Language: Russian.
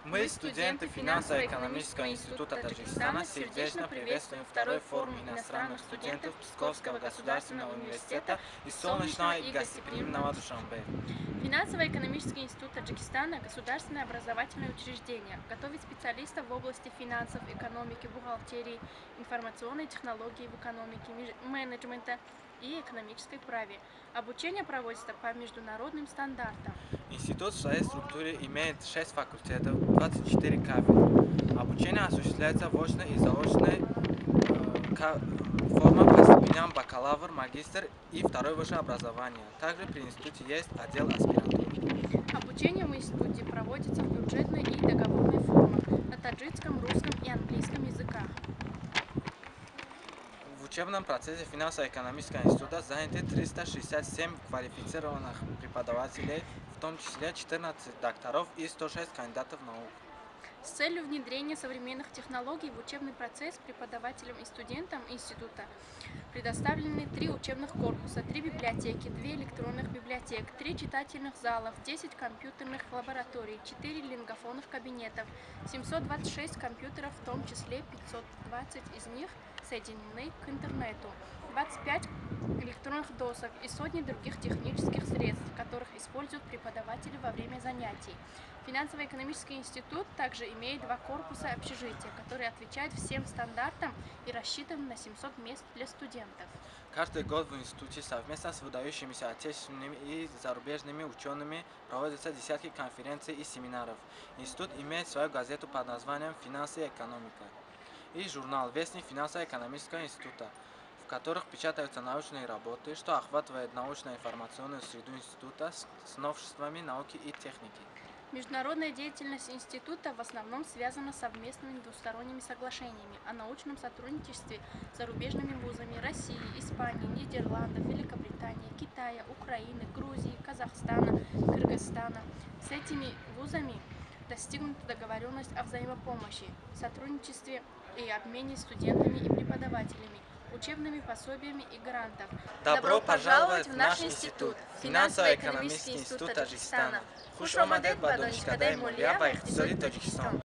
Мы, студенты Финансово-экономического института Таджикистана, сердечно приветствуем второй форум иностранных студентов Псковского государственного университета из солнечного и гостеприимного Душанбе. Финансово-экономический институт Таджикистана – государственное образовательное учреждение, готовит специалистов в области финансов, экономики, бухгалтерии, информационной технологии в экономике, менеджмента и экономической праве. Обучение проводится по международным стандартам. Институт в своей структуре имеет 6 факультетов, 24 кафедры. Обучение осуществляется в очной и заочной формах по степеням бакалавр, магистр и второе высшее образование. Также при институте есть отдел аспирантуры. Обучение в институте проводится в бюджетной и договорной формах на таджикском, русском и английском языках. В учебном процессе финансово-экономического института заняты 367 квалифицированных преподавателей, в том числе 14 докторов и 106 кандидатов наук. С целью внедрения современных технологий в учебный процесс преподавателям и студентам института предоставлены 3 учебных корпуса, 3 библиотеки, 2 электронных библиотек, 3 читательных залов, 10 компьютерных лабораторий, 4 лингофонных кабинетов, 726 компьютеров, в том числе 520 из них соединены к интернету, 25 электронных досок и сотни других технических средств, которых используют преподаватели во время занятий. Финансово-экономический институт также имеет 2 корпуса общежития, которые отвечают всем стандартам и рассчитаны на 700 мест для студентов. Каждый год в институте совместно с выдающимися отечественными и зарубежными учеными проводятся десятки конференций и семинаров. Институт имеет свою газету под названием «Финансы и экономика» и журнал «Вестник финансово-экономического института», в которых печатаются научные работы, что охватывает научно-информационную среду института с новшествами науки и техники. Международная деятельность института в основном связана с совместными двусторонними соглашениями о научном сотрудничестве с зарубежными вузами России, Испании, Нидерландов, Великобритании, Китая, Украины, Грузии, Казахстана, Кыргызстана. С этими вузами достигнута договоренность о взаимопомощи, сотрудничестве и обмене студентами и преподавателями, учебными пособиями и грантов. Добро пожаловать в наш институт, Финансово-экономический институт Таджикистана. Хуш омадед ба донишгадаи молия ва иқтисоди Таджикистан.